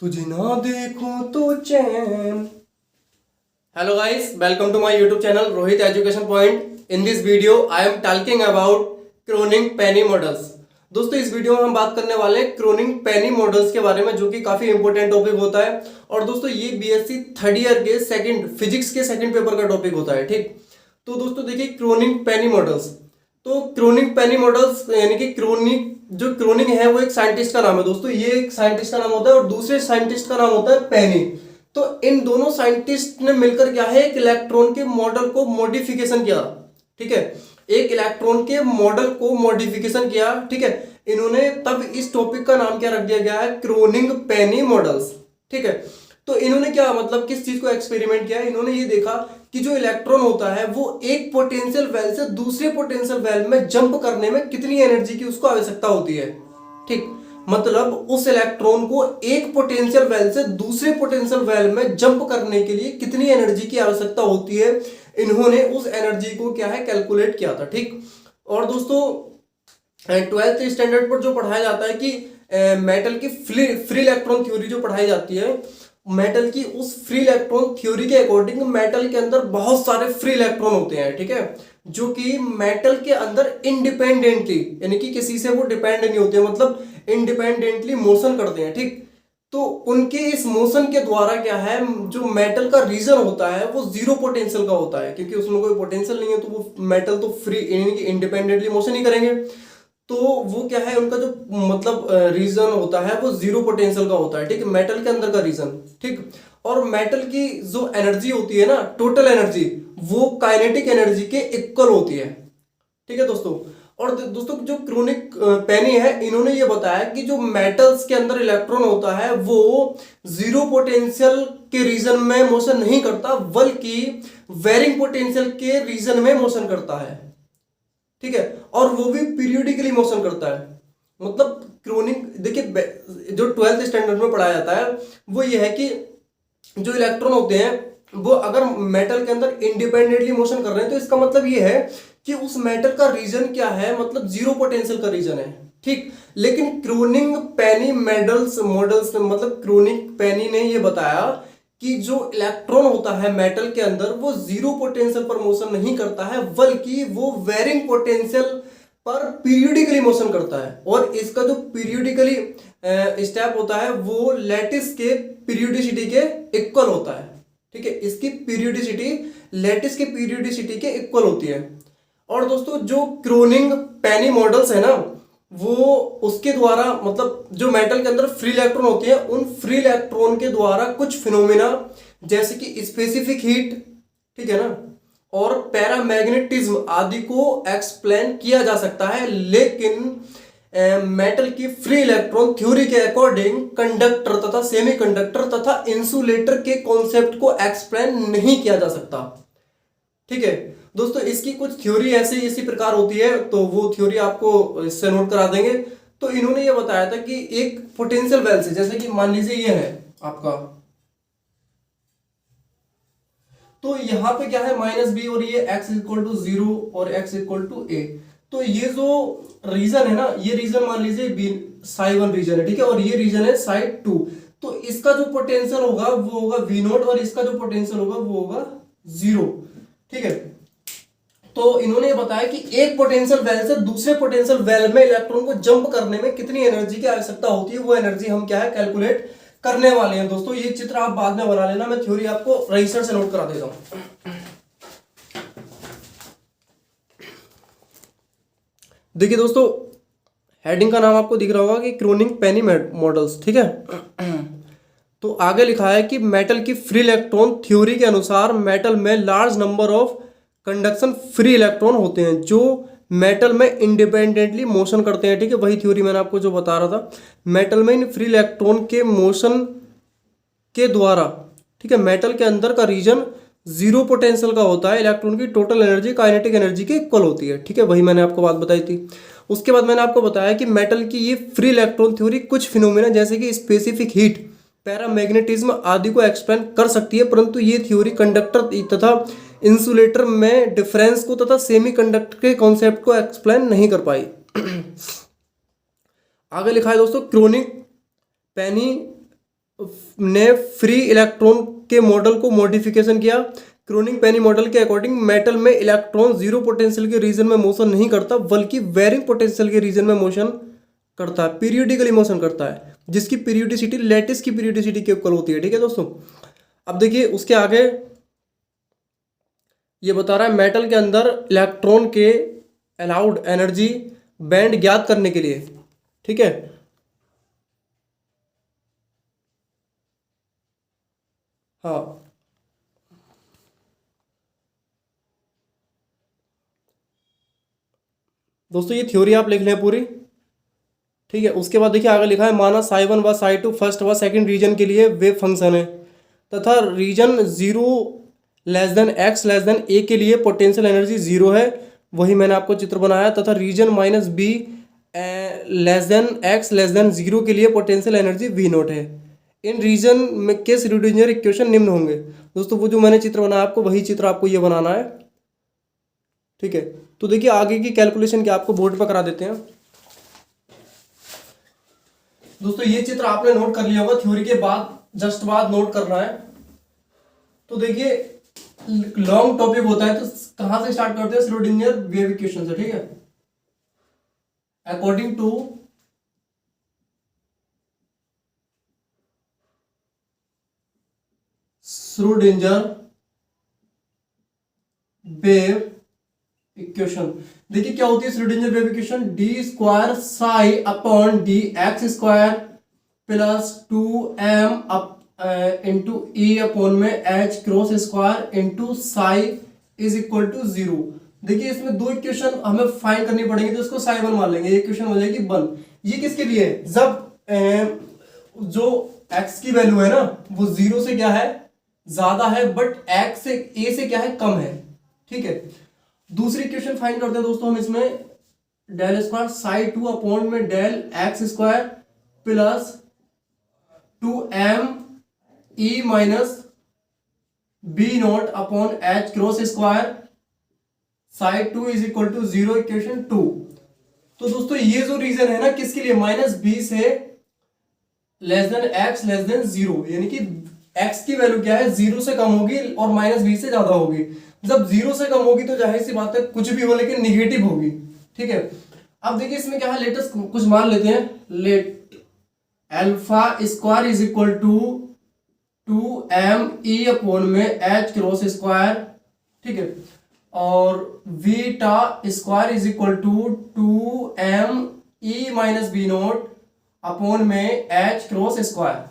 तुझे ना देखूं तो चैन। Hello guys, welcome to my YouTube channel Rohit Education Point. In this video, I am talking about Croning Penny models. दोस्तों इस video में हम बात करने वाले हैं क्रोनिंग पेनी मॉडल्स के बारे में, जो कि काफी इंपॉर्टेंट टॉपिक होता है। और दोस्तों ये बीएससी थर्ड ईयर के फिजिक्स के सेकंड पेपर का टॉपिक होता है। ठीक, तो दोस्तों देखिए क्रोनिंग पेनी मॉडल्स। तो क्रोनिंग पेनी मॉडल्स यानी कि क्रोनिंग है वो एक साइंटिस्ट का नाम है दोस्तों। ये एक साइंटिस्ट का नाम होता है और दूसरे साइंटिस्ट का नाम होता है पेनी। तो इन दोनों साइंटिस्ट ने मिलकर क्या है, एक इलेक्ट्रॉन के मॉडल को मॉडिफिकेशन किया। ठीक है, एक इलेक्ट्रॉन के मॉडल को मॉडिफिकेशन किया। ठीक है, इन्होंने तब इस टॉपिक का नाम क्या रख दिया गया है, क्रोनिंग पेनी मॉडल्स। ठीक है, तो इन्होंने क्या मतलब किस चीज को एक्सपेरिमेंट किया, इन्होंने ये देखा कि जो इलेक्ट्रॉन होता है वो एक पोटेंशियल वेल से दूसरे पोटेंशियल वेल में जंप करने में कितनी एनर्जी की उसको आवश्यकता होती है। ठीक, मतलब उस इलेक्ट्रॉन को एक पोटेंशियल वेल से दूसरे पोटेंशियल वेल में जंप करने के लिए कितनी एनर्जी की आवश्यकता होती है, इन्होंने उस एनर्जी को क्या है कैलकुलेट किया था। ठीक, और दोस्तों 12th स्टैंडर्ड पर जो पढ़ाया जाता है कि मेटल की फ्री इलेक्ट्रॉन थ्योरी जो पढ़ाई जाती है, मेटल की उस फ्री इलेक्ट्रॉन थ्योरी के अकॉर्डिंग मेटल के अंदर बहुत सारे फ्री इलेक्ट्रॉन होते हैं। ठीक है, जो कि मेटल के अंदर इंडिपेंडेंटली यानी कि किसी से वो डिपेंड नहीं होते, मतलब इंडिपेंडेंटली मोशन करते हैं। ठीक, तो उनके इस मोशन के द्वारा क्या है, जो मेटल का रीजन होता है वो जीरो पोटेंशियल का होता है, क्योंकि उसमें कोई पोटेंशियल नहीं है। तो वो मेटल तो फ्री यानी कि इंडिपेंडेंटली मोशन ही करेंगे। तो वो क्या है, उनका जो मतलब रीजन होता है वो जीरो पोटेंशियल का होता है। ठीक है, मेटल के अंदर का रीजन। ठीक, और मेटल की जो एनर्जी होती है ना, टोटल एनर्जी, वो काइनेटिक एनर्जी के इक्वल होती है। ठीक है दोस्तों, और दोस्तों जो क्रोनिक पेनी है, इन्होंने ये बताया कि जो मेटल्स के अंदर इलेक्ट्रॉन होता है वो जीरो पोटेंशियल के रीजन में मोशन नहीं करता, बल्कि वेरिंग पोटेंशियल के रीजन में मोशन करता है। ठीक है, और वो भी पीरियोडिकली मोशन करता है। मतलब क्रोनिंग देखिए जो 12th स्टैंडर्ड में पढ़ाया जाता है वो ये है कि जो इलेक्ट्रॉन होते हैं वो अगर मेटल के अंदर इंडिपेंडेंटली मोशन कर रहे हैं, तो इसका मतलब ये है कि उस मेटल का रीजन क्या है, मतलब जीरो पोटेंशियल का रीजन है। ठीक, लेकिन क्रोनिंग पेनी मॉडल्स मतलब क्रोनिंग पेनी ने ये बताया कि जो इलेक्ट्रॉन होता है मेटल के अंदर वो जीरो पोटेंशियल पर मोशन नहीं करता है, बल्कि वो वेरिंग पोटेंशियल पर पीरियोडिकली मोशन करता है। और इसका जो पीरियोडिकली स्टेप होता है वो लैटिस के पीरियोडिसिटी के इक्वल होता है। ठीक है, इसकी पीरियोडिसिटी लैटिस के पीरियोडिसिटी के इक्वल होती है। और दोस्तों जो क्रोनिंग पेनी मॉडल्स है ना, वो उसके द्वारा मतलब जो मेटल के अंदर फ्री इलेक्ट्रॉन होती है, उन फ्री इलेक्ट्रॉन के द्वारा कुछ फिनोमिना जैसे कि स्पेसिफिक हीट, ठीक है ना, और पैरामैग्नेटिज्म आदि को एक्सप्लेन किया जा सकता है। लेकिन मेटल की फ्री इलेक्ट्रॉन थ्योरी के अकॉर्डिंग कंडक्टर तथा सेमीकंडक्टर तथा इंसुलेटर के कॉन्सेप्ट को एक्सप्लेन नहीं किया जा सकता। ठीक है दोस्तों, इसकी कुछ थ्योरी ऐसे इसी प्रकार होती है, तो वो थ्योरी आपको इससे नोट करा देंगे। तो इन्होंने ये बताया था कि एक पोटेंशियल वेल से, जैसे कि मान लीजिए ये है आपका, तो यहाँ पे क्या है -b, और ये x इक्वल टू 0 और x इक्वल टू a। तो ये जो रीजन है ना, ये रीजन मान लीजिए psi1 रीजन है। ठीक है, और ये रीजन है psi2। तो इसका जो पोटेंशियल होगा वो होगा v0, और इसका जो पोटेंशियल होगा वो होगा 0। ठीक है, तो इन्होंने बताया कि एक पोटेंशियल वेल से दूसरे पोटेंशियल वेल में इलेक्ट्रॉन को जंप करने में कितनी एनर्जी की आवश्यकता होती है, वो एनर्जी हम क्या है कैलकुलेट करने वाले हैं। दोस्तों ये चित्र आप बाद में बना लेना, मैं थ्योरी आपको रजिस्टर से नोट करा देता हूं। देखिए दोस्तों, हेडिंग का नाम आपको दिख रहा होगा कि क्रोनिंग पेनी मॉडल्स। ठीक है, तो आगे लिखा है कि मेटल की फ्री इलेक्ट्रॉन थ्योरी के अनुसार मेटल में large number of conduction free electron होते हैं जो मेटल में इंडिपेंडेंटली मोशन करते हैं। ठीक है, वही थ्योरी मैंने आपको जो बता रहा था, मेटल में इन फ्री इलेक्ट्रॉन के मोशन के द्वारा, ठीक है, मेटल के अंदर का रीजन जीरो पोटेंशियल का होता है, इलेक्ट्रॉन की टोटल एनर्जी काइनेटिक एनर्जी के इक्वल होती है। ठीक है, वही मैंने आपको बात बताई थी। उसके बाद मैंने आपको बताया कि मेटल की ये फ्री इलेक्ट्रॉन थ्योरी कुछ फिनोमिना जैसे कि स्पेसिफिक हीट, पैरामैग्नेटिज्म आदि को एक्सप्लेन कर सकती है, परंतु ये थ्योरी कंडक्टर तथा इंसुलेटर में डिफरेंस को तथा सेमीकंडक्टर के कॉन्सेप्ट को एक्सप्लेन नहीं कर पाई। आगे लिखा है दोस्तों, क्रोनिग पेनी ने फ्री इलेक्ट्रॉन के मॉडल को मॉडिफिकेशन किया। क्रोनिग पेनी मॉडल के अकॉर्डिंग मेटल में इलेक्ट्रॉन जीरो पोटेंशियल के रीजन में मोशन नहीं करता बल्कि वेरिंग पोटेंशियल के रीजन में मोशन करता है, पीरियोडिकली मोशन करता है, जिसकी पीरियोडिसिटी लैटिस की पीरियोडिसिटी के इक्वल होती है। ठीक है दोस्तों, अब देखिए उसके आगे ये बता रहा है मेटल के अंदर इलेक्ट्रॉन के अलाउड एनर्जी बैंड ज्ञात करने के लिए। ठीक है, हाँ दोस्तों ये थ्योरी आप लिख लें पूरी। ठीक है, उसके बाद देखिए आगे लिखा है माना साई वन व साई टू फर्स्ट व सेकंड रीजन के लिए वेव फंक्शन है तथा region zero less than x less than a के लिए पोटेंशियल एनर्जी जीरो है, वही मैंने आपको चित्र बनाया, तथा region minus B less than x less than zero के लिए पोटेंशियल एनर्जी वी नोट है। इन रीजन में के श्रोडिंगर इक्वेशन निम्न होंगे। दोस्तों वो जो मैंने चित्र बनाया आपको वही चित्र आपको ये बनाना है। ठीक है, तो देखिए आगे की कैलकुलेशन क्या आपको बोर्ड पर करा देते हैं। दोस्तों ये चित्र आपने नोट कर लिया होगा, थ्योरी के बाद जस्ट बाद नोट करना है। तो देखिए लॉन्ग टॉपिक होता है तो कहां से स्टार्ट करते हैं, श्रोडिंगर वेव इक्वेशन से। ठीक है, according to Schrodinger wave equation. देखिए क्या होती है Schrodinger wave equation, d square psi upon D x square plus 2m into e upon में H cross square into psi is equal to zero. देखिए इसमें दो इक्वेशन हमें फाइंड करनी पड़ेगी तो इसको साई वन मान लेंगे, ये इक्वेशन हो जाएगी वन। ये किसके लिए है, जब जो x की वैल्यू है ना वो जीरो से क्या है ज्यादा है बट x से a से क्या है कम है। ठीक है, दूसरी इक्वेशन फाइंड करते हैं दोस्तों हम इसमें, del square psi two upon में del x square plus 2m e minus b naught upon H cross square psi two is equal to zero, equation two. तो दोस्तों ये जो रीजन है ना किसके लिए, माइनस बी से less than x less than zero, यानी कि x की वैल्यू क्या है जीरो से कम होगी और माइनस बी से ज्यादा होगी। जब जीरो से कम होगी तो जाहिर सी बात है कुछ भी हो लेकिन निगेटिव होगी। ठीक है, अब देखिए इसमें क्या है, लेटेस्ट कुछ मान लेते हैं, let alpha square is equal to 2m e upon में h क्रॉस स्क्वायर। ठीक है, और beta square is equal to 2m e minus B naught upon में h क्रॉस स्क्वायर।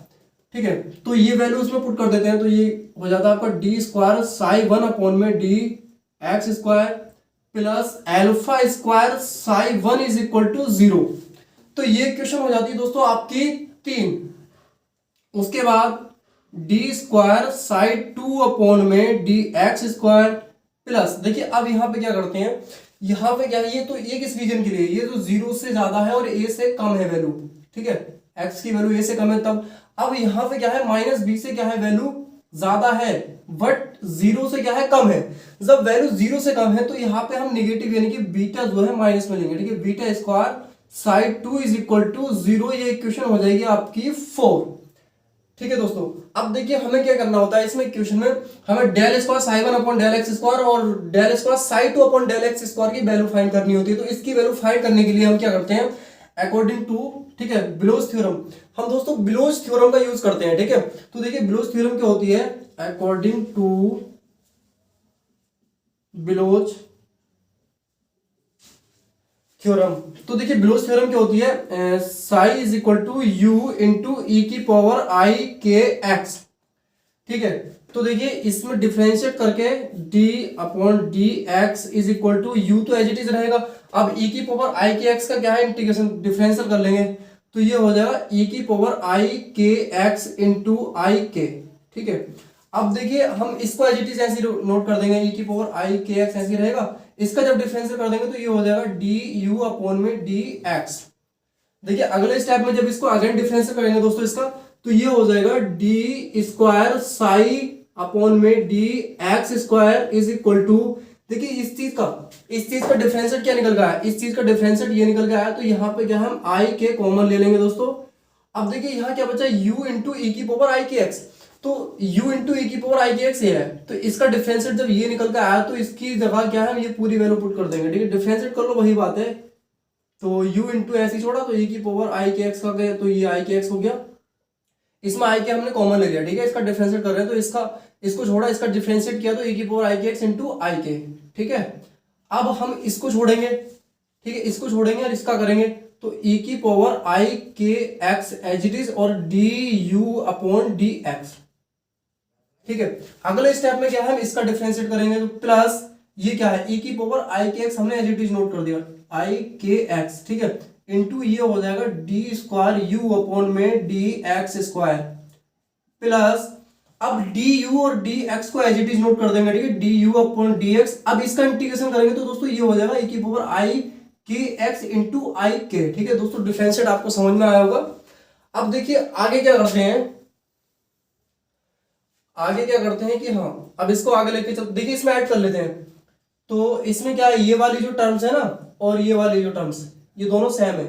ठीक है, तो ये वैल्यू उसमें पुट कर देते हैं तो ये हो जाता है आपका d square psi one upon में D x square plus alpha square psi one is equal to zero. तो ये क्वेश्चन हो जाती है दोस्तों आपकी 3। उसके बाद D square psi two upon में डी एक्स स्क्वायर प्लस, देखिए अब यहाँ पे क्या करते हैं, यहाँ पे क्या है, ये तो ये किस रीजन के लिए, ये तो जीरो से ज्यादा है और ए से कम है वैल्यू। ठीक है, एक्स की वैल्यू ए से कम है तब। अब यहाँ पे क्या है, माइनस बी से क्या है वैल्यू ज्यादा है बट जीरो से क्या है कम है। जब वैल्यू जीरो से कम है तो यहाँ पे हम निगेटिव यानी कि बीटा जो है माइनस में लेंगे। ठीक है, beta square side two is equal to zero, ये इक्वेशन हो जाएगी आपकी 4। ठीक है दोस्तों, अब देखिए हमें क्या करना होता है इसमें इक्वेशन में, हमें del square psi one upon del x square और del square psi two upon del x square की वैल्यू फाइंड करनी होती है। तो इसकी वैल्यू फाइंड करने के लिए हम क्या करते हैं, अकॉर्डिंग टू, ठीक है, बिलोच थ्योरम, हम दोस्तों बिलोच थ्योरम का यूज करते हैं। ठीक है, तो देखिए बिलोच थ्योरम क्या होती है, अकॉर्डिंग टू बिलोच थ्योरम। तो देखिए बिलोच थ्योरम क्या होती है, psi is equal to u into e की पावर आई के एक्स। ठीक है, तो देखिए इसमें डिफरेंशिएट करके d upon D X is equal to U तो एज इट इज रहेगा। अब e की पावर आई के एक्स का क्या है, इंटीग्रेशन डिफरेंशियल कर लेंगे तो ये हो जाएगा e की power i k x into आई के। ठीक है, अब देखिए हम इसको एज इट इज ऐसे नोट कर देंगे, e की पावर आई के एक्स ऐसे रहेगा। इसका जब डिफरेंशियल कर देंगे तो ये हो जाएगा डी यू अपॉन में डी एक्स। देखिए अगले स्टेप में जब इसको अगेन डिफरेंशियल करेंगे दोस्तों इसका, तो ये हो जाएगा डी स्क्वायर साई अपॉन में D x square is equal to, देखिए इस चीज का डिफरेंशिएट क्या निकल गया है, इस चीज का डिफरेंशिएट ये निकल गया है। तो यहाँ पे क्या हम आई के कॉमन ले लेंगे दोस्तों। अब देखिए यहाँ क्या बचा, u इंटू ई की पावर आई के एक्स। तो u इंटू ई की पावर आई के एक्स ये है, तो इसका डिफरेंशिएट जब ये निकल कर आया तो इसकी जगह क्या है, हम ये पूरी वैल्यू पुट कर देंगे। ठीक है, डिफरेंशिएट कर लो, वही बात है। तो u इंटू ऐसे छोड़ा तो ई की पावर आई के एक्स का गया, तो ये आई के एक्स हो गया। इसमें आई के हमने कॉमन ले लिया। ठीक है, इसका डिफरेंशिएट कर रहे हैं तो इसको छोड़ा, इसका डिफरेंशिएट किया तो ई की power i k x into आई के। ठीक है, अब हम इसको छोड़ेंगे। ठीक है, इसको छोड़ेंगे और इसका करेंगे, तो ई की power i k x as it is और D u upon D x. ठीक है, अगले स्टेप में क्या है, हम इसका डिफरेंशिएट करेंगे तो प्लस ये क्या है, ई की पावर आई के एक्स हमने एज इट इज नोट कर दिया, आई के एक्स। ठीक है, इंटू ये हो जाएगा डी स्क्वायर यू अपॉन में डी एक्स स्क्वायर प्लस, अब डी यू और डी एक्स को एज इट इज नोट कर देंगे। ठीक है, D u upon D x. अब इसका इंटीग्रेशन करेंगे तो दोस्तों ये हो जाएगा ई की power i k x into आई के। ठीक है दोस्तों, डिफरेंशिएट आपको समझ में आया होगा। अब देखिए आगे क्या करते हैं, आगे क्या करते हैं कि हाँ अब इसको आगे लेके चल, देखिए इसमें ऐड कर लेते हैं। तो इसमें क्या है, ये वाली जो टर्म्स है ना और ये वाली जो टर्म्स, ये दोनों सेम है।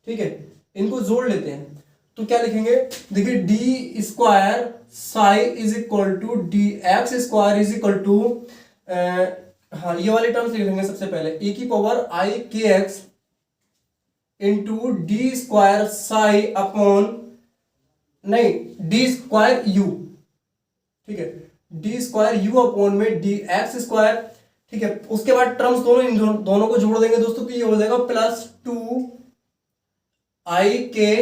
ठीक है, इनको जोड़ लेते हैं तो क्या लिखेंगे, देखिए D square psi is equal to D x square is equal to, हाँ ये वाली टर्म्स लिख लेंगे सबसे पहले, e की power i k x into d square psi upon, नहीं डी स्क्वायर यू। ठीक है, डी स्क्वायर यू अपॉन में डी एक्स स्क्वायर। ठीक है, उसके बाद टर्म्स दोनों इन दोनों को जोड़ देंगे दोस्तों, तो ये हो जाएगा प्लस टू आई के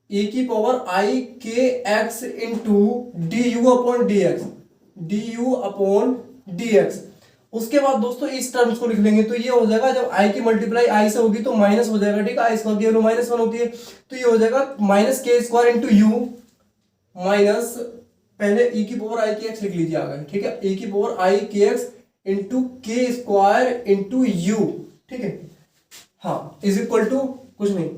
ए की power i k x into d u upon D x, D u upon D x. उसके बाद दोस्तों इस टर्म्स को लिख लेंगे, तो ये हो जाएगा जब आई की मल्टीप्लाई आई से होगी तो माइनस हो जाएगा। ठीक है, आई स्क्वायर की वैल्यू -1 होती है, तो ये हो जाएगा minus K square into you minus, पहले ई की पावर आई के एक्स लिख लीजिए आगे। ठीक है, ई की power i k x into k square into you. ठीक है, हाँ इज इक्वल टू कुछ नहीं।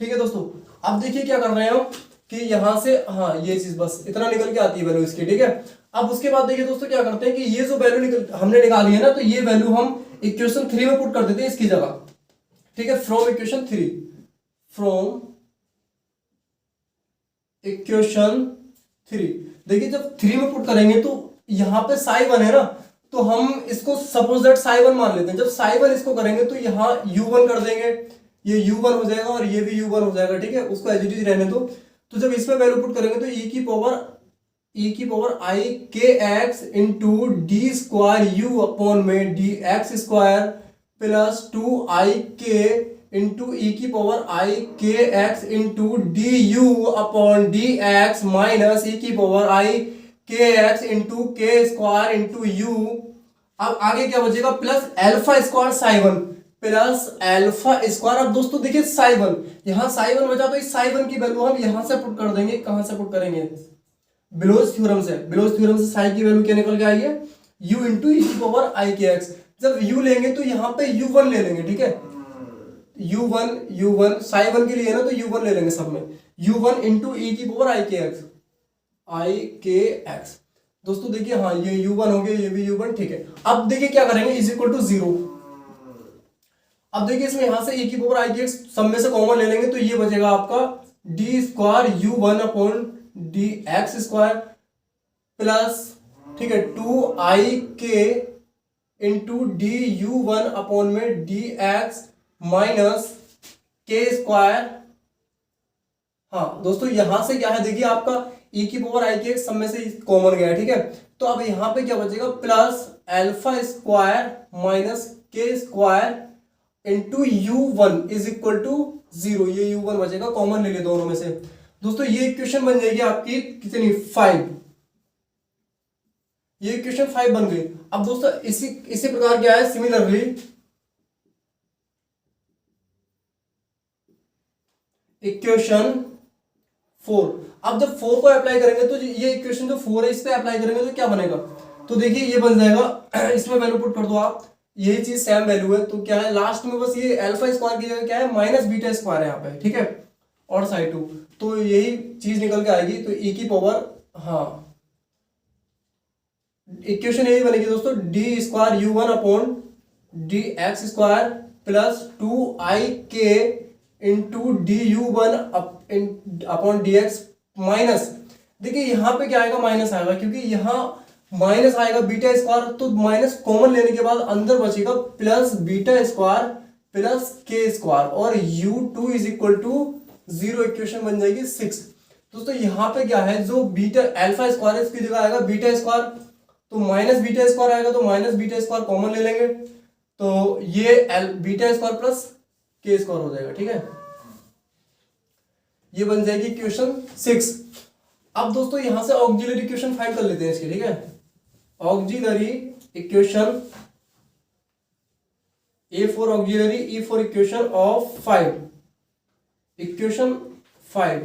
ठीक है दोस्तों, अब देखिए क्या कर रहे हैं हम कि यहां से, हाँ ये चीज बस इतना निकल के आती है वैल्यू इसकी। ठीक है, अब उसके बाद देखिए दोस्तों क्या करते हैं कि ये जो वैल्यू हमने निकाली है ना, तो ये वैल्यू हम इक्वेशन 3 में पुट कर देते हैं इसकी जगह। ठीक है, फ्रॉम इक्वेशन 3, फ्रॉम इक्वेशन 3। देखिए जब 3 में पुट करेंगे तो यहाँ पे साई 1 है ना, तो हम इसको सपोज दैट साई 1 मान लेते हैं। जब साई 1 इसको करेंगे तो यहाँ u1 कर देंगे, ये u1 हो जाएगा और ये भी u1 हो जाएगा। ठीक है, उसको एज इट इज रहने दो। तो जब इसमें वैल्यू पुट करेंगे तो e की power i k x into d square u upon में D x square plus 2 i k into e की power i k x into d u upon D x minus e की power i k x into k square into u. अब आगे क्या बचेगा, plus alpha square psi 1 plus alpha square. अब दोस्तों देखिए साई 1, यहाँ साई 1 बचा तो इस साई 1 की वैल्यू हम यहां से पुट कर देंगे। कहां से पुट करेंगे, बिलोज थ्योरम से। बिलोज थ्योरम से साई की वैल्यू क्या निकल के आई है, u इंटू ई की पावर आई के एक्स। जब u लेंगे तो यहाँ पे u1 ले लेंगे। ठीक है, u1 साई 1 के लिए ना, तो u1 ले लेंगे सब में, u1 इंटू ई की पावर आई के एक्स। दोस्तों देखिए हाँ ये u1 हो गया, ये भी u1। ठीक है, अब देखिए क्या करेंगे, इज इक्वल टू 0। अब देखिए इसमें यहां से e की पावर आई के एक्स सब में से कॉमन ले लेंगे, तो ये बचेगा आपका d square u1 upon D x square plus, ठीक है 2 i k into D u1 upon में D x minus K square. हाँ दोस्तों यहां से क्या है, देखिए आपका e की पावर आई के एक्स सब में से कॉमन गया। ठीक है, तो अब यहां पे क्या बचेगा, plus alpha square minus K square into u1 is equal to 0। ये u1 बचेगा, कॉमन ले ले दोनों में से। दोस्तों ये इक्वेशन बन जाएगी आपकी कितनी, 5। ये इक्वेशन 5 बन गई। अब दोस्तों इसी प्रकार क्या है, सिमिलरली इक्वेशन 4। अब जब 4 को अप्लाई करेंगे तो ये इक्वेशन जो 4 है इस पे अप्लाई करेंगे तो क्या बनेगा, तो देखिए ये बन जाएगा, इसमें वैल्यू पुट कर दो आप, यही चीज सेम वैल्यू है, तो क्या है लास्ट में बस ये अल्फा स्क्वायर की जगह क्या है, माइनस बीटा स्क्वायर है यहाँ पे। ठीक है, और साइड 2, तो यही चीज निकल के आएगी। तो e की पावर, हाँ इक्वेशन यही बनेगी दोस्तों, D square u1 upon D x square plus 2 i k into D u1 upon D x minus, देखिए यहाँ पे क्या आएगा, माइनस आएगा, क्योंकि यहाँ माइनस आएगा बीटा स्क्वायर, तो माइनस कॉमन लेने के बाद अंदर बचेगा plus beta square plus K square, और u2 is equal to 0, equation बन जाएगी 6। दोस्तों यहाँ पे क्या है, जो बीटा अल्फा स्क्वायर है इसकी जगह आएगा बीटा स्क्वायर, तो माइनस बीटा स्क्वायर आएगा, तो माइनस बीटा स्क्वायर कॉमन ले लेंगे, तो ये beta square plus K square हो जाएगा। ठीक है, ये बन जाएगी इक्वेशन 6। अब दोस्तों यहां से ऑक्सिलरी इक्वेशन फाइंड कर लेते हैं इसकी। ठीक है, auxiliary equation, A for auxiliary, E for equation of 5, equation 5,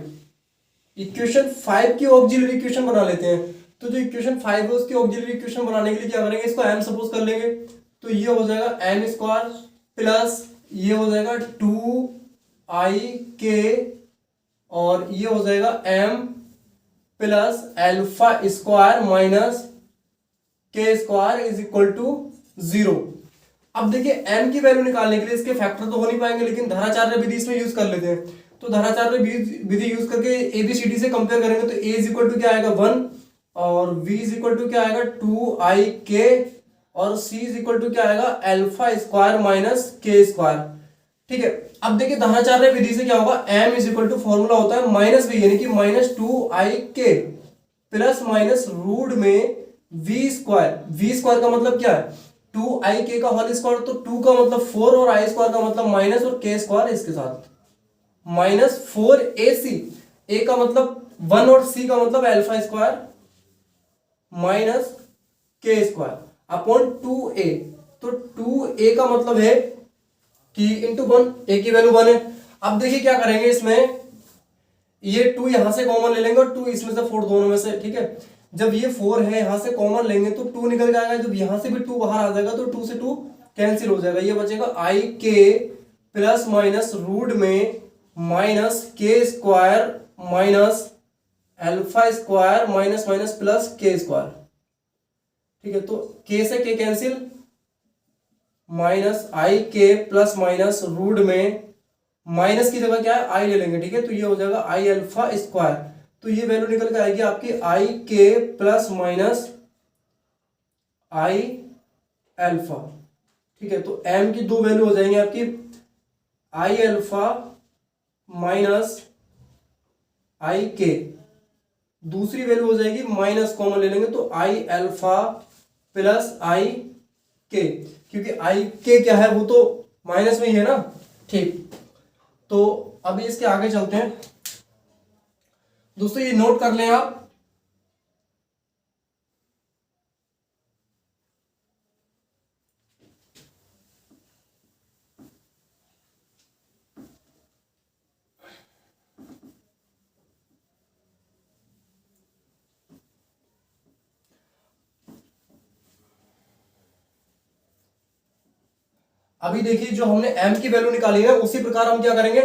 equation 5 की ऑक्सिलरी इक्वेशन बना लेते हैं। तो जो इक्वेशन 5 है उसकी ऑक्सिलरी इक्वेशन बनाने के लिए क्या करेंगे, इसको m सपोज कर लेंगे, तो ये हो जाएगा m स्क्वायर प्लस ये हो जाएगा 2ik, और ये हो जाएगा m plus alpha square minus K square is equal to 0। अब देखिए m की वैल्यू निकालने के लिए इसके फैक्टर तो हो नहीं पाएंगे, लेकिन धराचार्य विधि इसमें यूज कर लेते हैं। तो धराचार्य विधि यूज करके एबीसीडी से कंपेयर करेंगे, तो a इज इक्वल टू क्या आएगा 1, और v इज इक्वल टू क्या आएगा 2ik, और c इज इक्वल टू क्या आएगा alpha square minus K square. ठीक है, अब देखिए धनाचार्य विधि से क्या होगा, m is equal to formula होता है माइनस v, यानी कि minus 2ik plus minus root में v स्क्वायर का मतलब क्या है 2ik का होल स्क्वायर, तो 2 का मतलब 4 और i स्क्वायर का मतलब माइनस, और k स्क्वायर इसके साथ माइनस 4ac, a का मतलब 1 और c का मतलब alpha square minus K square upon 2a। तो 2a का मतलब है कि इंटू 1, a की वैल्यू 1 है। अब देखिए क्या करेंगे, इसमें ये 2 यहां से कॉमन ले लेंगे और 2 इसमें से 4 दोनों में से। ठीक है, जब ये 4 है यहां से कॉमन लेंगे तो 2 निकल जाएगा, जब यहां से भी 2 बाहर आ जाएगा तो 2 से 2 कैंसिल हो जाएगा, ये बचेगा ik प्लस माइनस रूट में minus K square minus alpha square minus minus plus K square. ठीक है, तो k से k cancel, minus ik plus minus root में माइनस की जगह क्या है i ले लेंगे। ठीक है, तो ये हो जाएगा i अल्फा स्क्वायर, तो ये वैल्यू निकल के आएगी आपकी ik plus minus i alpha. ठीक है, तो m की दो वैल्यू हो जाएंगी आपकी i अल्फा माइनस ik, दूसरी वैल्यू हो जाएगी माइनस कॉमन ले लेंगे तो i अल्फा प्लस ik, क्योंकि ik क्या है वो तो माइनस में ही है ना। ठीक, तो अभी इसके आगे चलते हैं दोस्तों, ये नोट कर लें आप। अभी देखिए जो हमने m की वैल्यू निकाली है उसी प्रकार हम क्या करेंगे,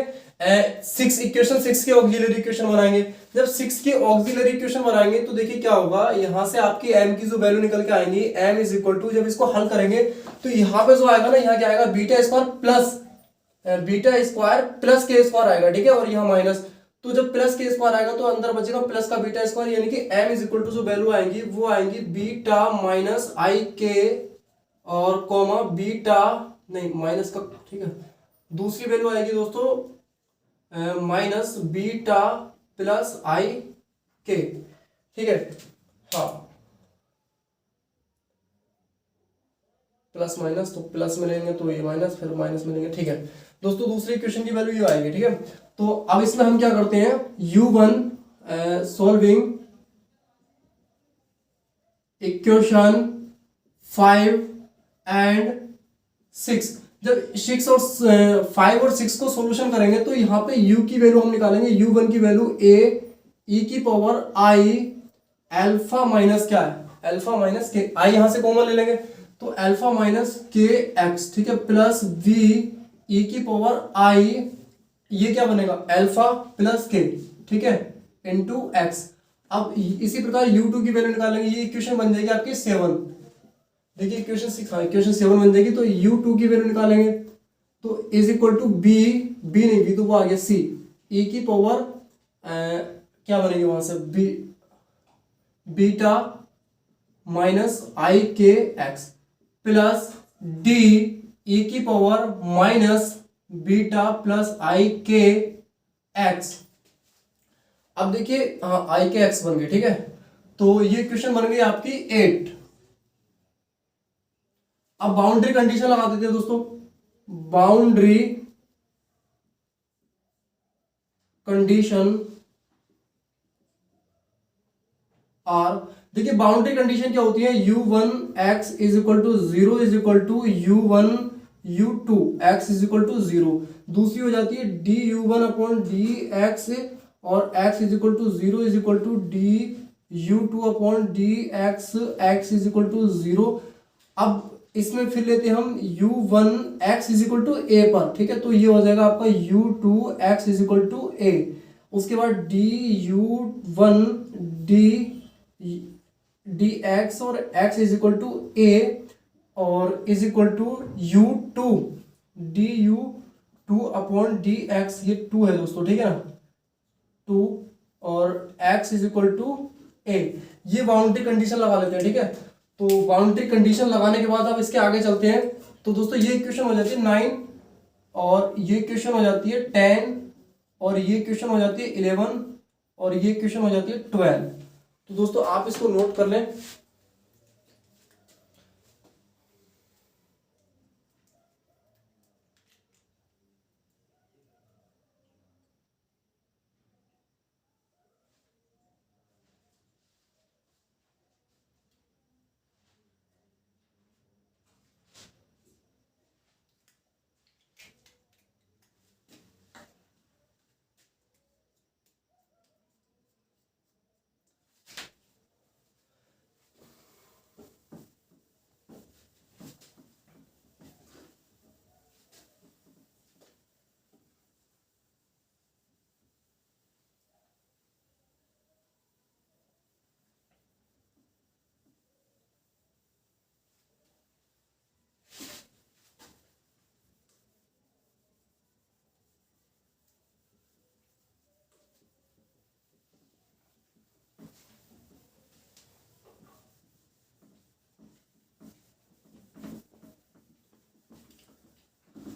इक्वेशन 6 की ऑक्सिलरी इक्वेशन बनाएंगे। जब 6 की ऑक्सिलरी इक्वेशन बनाएंगे तो देखिए क्या होगा, यहां से आपकी m की जो वैल्यू निकल के आएंगी m इज इक्वल टू, जब इसको हल करेंगे तो यहाँ पे जो आएगा ना, यहाँ क्या आएगा beta square plus K square आएगा। ठीक है, और यहाँ माइनस, तो जब प्लस के स्क्वायर आएगा तो अंदर बचेगा प्लस का बीटा स्क्वायर, यानी कि m इज इक्वल टू जो वैल्यू आएंगी वो आएंगी बीटा माइनस ik और कॉमा बीटा नहीं माइनस का। ठीक है, दूसरी वैल्यू आएगी दोस्तों माइनस बीटा प्लस ik। ठीक है, हाँ प्लस माइनस, तो प्लस में लेंगे तो ये माइनस, फिर माइनस में लेंगे। ठीक है दोस्तों, दूसरी इक्वेशन की वैल्यू ये आएगी। ठीक है, तो अब इसमें हम क्या करते हैं, u1 सॉल्विंग इक्वेशन 5 एंड 6। जब 6 और 5 और 6 को सॉल्यूशन करेंगे तो यहाँ पे u की वैल्यू हम निकालेंगे, u1 की वैल्यू a e की पावर i अल्फा माइनस क्या है, अल्फा माइनस के, i यहां से कॉमन ले लेंगे तो अल्फा माइनस के एक्स। ठीक है, प्लस v e की पावर i, ये क्या बनेगा अल्फा प्लस के। ठीक है, इंटू एक्स। अब इसी प्रकार u2 की वैल्यू निकालेंगे, ये इक्वेशन बन जाएगी आपकी 7। देखिए इक्वेशन 6, हाँ इक्वेशन 7 बन जाएगी, तो u2 की वैल्यू निकालेंगे तो इज इक्वल टू b नहीं, b तो वो आ गया c e की पावर क्या बनेगी वहां से, बीटा माइनस आई k x plus D E की पावर माइनस बीटा प्लस आई के एक्स। अब देखिए आई के एक्स बन गए, ठीक है, तो ये क्वेश्चन बन गई आपकी 8। अब बाउंड्री कंडीशन लगा देते हैं दोस्तों, बाउंड्री कंडीशन आर। देखिए बाउंड्री कंडीशन क्या होती है, u1 x is equal to 0 is equal to u1 u2 x is equal to 0। दूसरी हो जाती है D u1 upon D X और x is equal to 0 is equal to D u2 upon D X x is equal to 0। अब इसमें फिर लेते हैं हम u1 x is equal to a पर, ठीक है, तो ये हो जाएगा आपका u2 x is equal to a। उसके बाद डी u1 डी एक्स और x is equal to a और is equal to u2 D u2 upon D X, ये 2 है दोस्तों, ठीक है ना, 2 और x is equal to a। ये बाउंड्री कंडीशन लगा लेते हैं, ठीक है। तो बाउंड्री कंडीशन लगाने के बाद अब इसके आगे चलते हैं। तो दोस्तों ये इक्वेशन हो जाती है 9 और ये इक्वेशन हो जाती है 10 और ये इक्वेशन हो जाती है 11 और ये इक्वेशन हो जाती है 12। तो दोस्तों आप इसको नोट कर लें।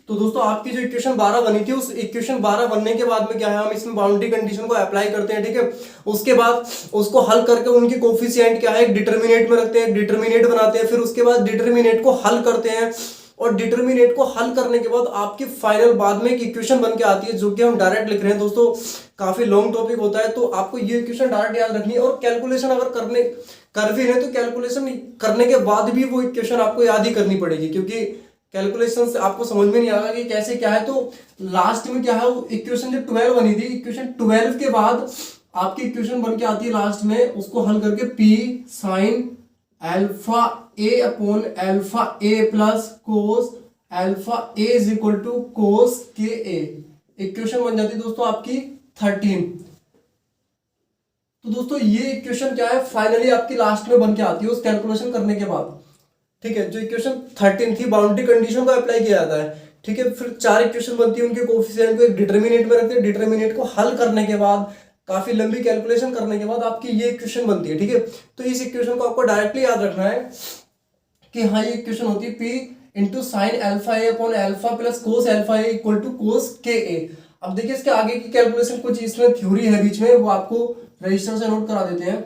तो दोस्तों आपकी जो इक्वेशन 12 बनी थी, उस इक्वेशन 12 बनने के बाद में क्या है, हम इसमें बाउंड्री कंडीशन को अप्लाई करते हैं, ठीक है। उसके बाद उसको हल करके उनकी कोफिशिएंट क्या है, एक डिटर्मिनेट में रखते हैं, डिटर्मिनेट बनाते हैं, फिर उसके बाद डिटर्मिनेट को हल करते हैं और डिटर्मिनेट को हल करने के बाद आपकी फाइनल बाद में एक इक्वेशन बन के आती है जो कि हम डायरेक्ट लिख रहे हैं। दोस्तों काफी लॉन्ग टॉपिक होता है, तो आपको ये इक्वेशन डायरेक्ट याद रखनी है और कैलकुलेशन अगर कर भी रहे तो कैलकुलेशन करने के बाद भी वो इक्वेशन आपको याद ही करनी पड़ेगी, क्योंकि कैलकुलेशन से आपको समझ में नहीं आएगा कि कैसे क्या है। तो लास्ट में क्या है, इक्वेशन जो 12 बनी थी, इक्वेशन 12 के बाद आपकी इक्वेशन बन के आती है लास्ट में, उसको हल करके p sine alpha a upon alpha a plus cos alpha a is equal to cos k a। Equation बन जाती है दोस्तों आपकी 13। तो दोस्तों ये इक्वेशन क्या है, फाइनली आपकी लास्ट में बन के आती है उस कैलकुलेशन करने के बाद, ठीक है। जो इक्वेशन 13 थी बाउंड्री कंडीशन को अप्लाई किया जाता है, ठीक है। फिर 4 इक्वेशन बनती है, उनके कोफिशिएंट को एक डिटर्मिनेट में रखते हैं, डिटर्मिनेट को हल करने के बाद काफी लंबी कैलकुलेशन करने के बाद आपकी ये इक्वेशन बनती है, ठीक है। तो इस इक्वेशन को आपको डायरेक्टली याद रखना है कि हाँ ये इक्वेशन होती है p into sine alpha A upon alpha plus cos alpha a equal to cos k a. अब देखिए इसके आगे की कैलकुलेशन कुछ इसमें थ्योरी है बीच में, वो आपको रजिस्टर से नोट करा देते हैं।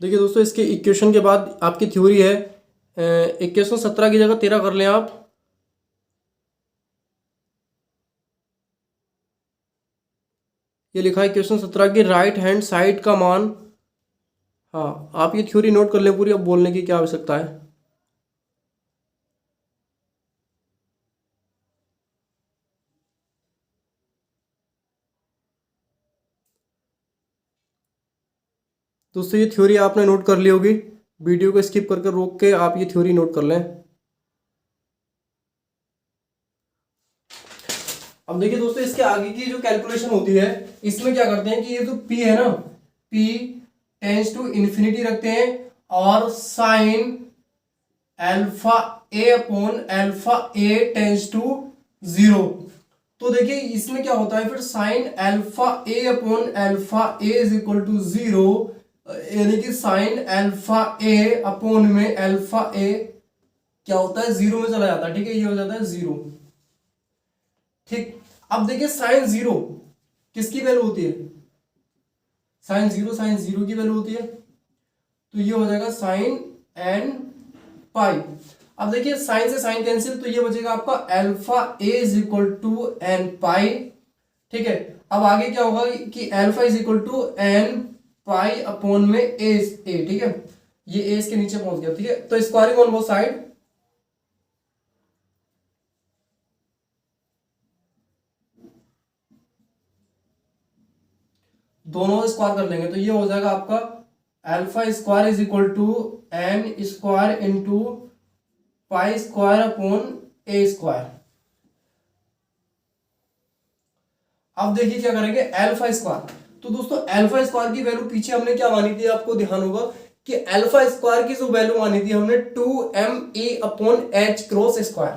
देखिए दोस्तों इसके इक्वेशन के बाद आपकी थ्योरी है, इक्वेशन 17 की जगह 13 कर लें आप। ये लिखा है इक्वेशन 17 की राइट हैंड साइड का मान, हाँ आप ये थ्योरी नोट कर लें पूरी, अब बोलने की क्या आवश्यकता है। दोस्तों ये थ्योरी आपने नोट कर ली होगी, वीडियो को स्किप करके रोक के आप ये थ्योरी नोट कर लें। अब देखिए दोस्तों इसके आगे की जो कैलकुलेशन होती है, इसमें क्या करते हैं कि ये जो p है ना, p टेंस टू इन्फिनिटी रखते हैं और sine alpha A upon alpha A tends to 0। तो देखिए इसमें क्या होता है फिर sine alpha A upon alpha A is equal to 0, यानी कि साइन अल्फा ए अपॉन में अल्फा ए क्या होता है 0 में चला जाता है। ठीक है, ये हो जाता है 0। ठीक, अब देखिए साइन 0 किसकी वैल्यू होती है, साइन 0 की वैल्यू होती है, तो ये हो जाएगा साइन एन पाई। अब देखिए साइन से साइन कैंसिल, तो ये बचेगा आपका alpha A is equal to n pi. ठीक है, अब आगे क्या होगा कि alpha is equal to n pi upon में ए। ठीक है, ये ए के नीचे पहुंच गया। ठीक है, तो स्क्वायरिंग ऑन बोथ साइड, दोनों स्क्वायर कर लेंगे, तो ये हो जाएगा आपका alpha square is equal to N square into pi square upon A square. अब देखिए क्या करेंगे अल्फा स्क्वायर, तो दोस्तों अल्फा स्क्वायर की वैल्यू पीछे हमने क्या मानी थी, आपको ध्यान होगा कि अल्फा स्क्वायर की जो वैल्यू मानी थी हमने 2m e upon H cross square,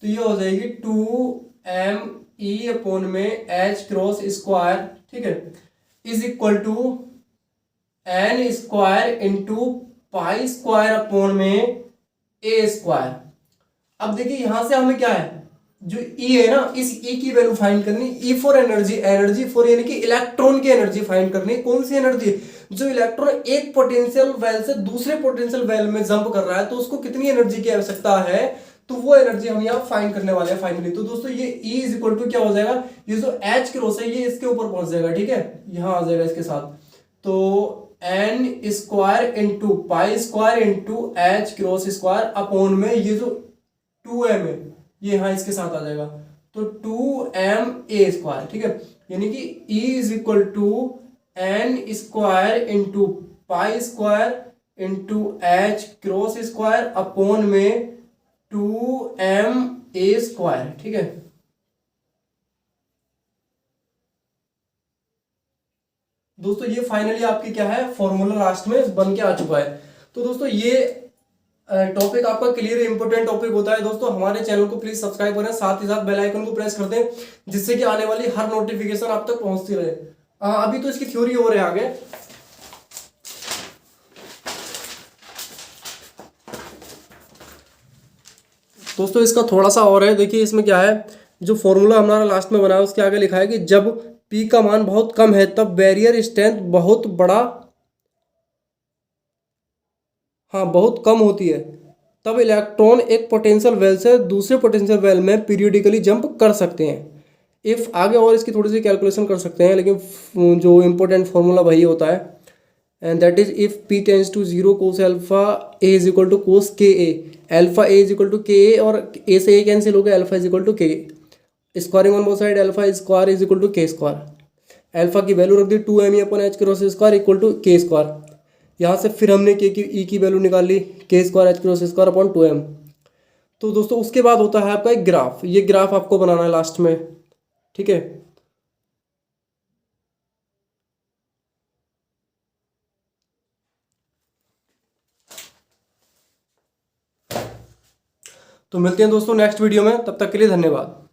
तो ये हो जाएगी 2m e अपॉन में एच क्रॉस स्क्वायर। ठीक है, is equal to N square into pi square upon में ए स्क्वायर। अब देखिए यहां से हमें क्या है, जो E है ना, इस E की वैल्यू फाइंड करनी, E for energy, energy for यानी कि इलेक्ट्रॉन की एनर्जी फाइंड करनी। कौन सी एनर्जी, जो इलेक्ट्रॉन एक पोटेंशियल वेल से दूसरे पोटेंशियल वेल में जंप कर रहा है, तो उसको कितनी एनर्जी की आवश्यकता है, तो वो एनर्जी हम यहाँ फाइंड करने वाले हैं फाइनली। तो दोस्तों ये E इज इक्वल टू क्या हो जाएगा, ये जो H क्रॉस है ये इसके ऊपर पहुंच जाएगा। ठीक है, यहाँ आ जाएगा इसके साथ, तो N square into pi square into H cross square upon में ये जो 2m है ये यहाँ इसके साथ आ जाएगा, तो 2m a स्क्वायर। ठीक है, यानी कि E is equal to N square into pi square into H cross square upon में 2m a स्क्वायर। ठीक है, दोस्तों ये फाइनली आपकी क्या है फॉर्मूला लास्ट में बन के आ चुका है। तो दोस्तों ये टॉपिक आपका क्लियर इंपॉर्टेंट टॉपिक होता है। दोस्तों हमारे चैनल को प्लीज सब्सक्राइब करें, साथ ही साथ बेल आइकन को प्रेस कर दें, जिससे कि आने वाली हर नोटिफिकेशन आप तक पहुंचती रहे। अभी तो इसकी थ्योरी हो रही है आगे। दोस्तों इसका थोड़ा सा और है, देखिए इसमें क्या है, जो फॉर्मूला हमारा लास्ट में बना है उसके आगे लिखा है कि जब P का मान बहुत कम है तब बैरियर स्ट्रेंथ बहुत बड़ा, हाँ बहुत कम होती है, तब इलेक्ट्रॉन एक पोटेंशियल वेल से दूसरे पोटेंशियल वेल में पीरियडिकली जंप कर सकते हैं। इफ आगे और इसकी थोड़ी सी कैलकुलेशन कर सकते हैं, लेकिन जो इम्पोर्टेंट फॉर्मूला वही होता है, and that is if P tends to 0 cos alpha A is equal to cos k a, alpha A is equal to k a और A से A कैंसिल हो गया, alpha is equal to k a, squaring on both side alpha square is equal to k square. Alpha की value रख दी 2m upon H cross square equal to k square. यहाँ से फिर हमने के की ई की वैल्यू निकाल ली, के square H cross square upon 2m। तो दोस्तों उसके बाद होता है आपका एक ग्राफ, ये ग्राफ आपको बनाना है लास्ट में। ठीक है, तो मिलते हैं दोस्तों नेक्स्ट वीडियो में, तब तक के लिए धन्यवाद।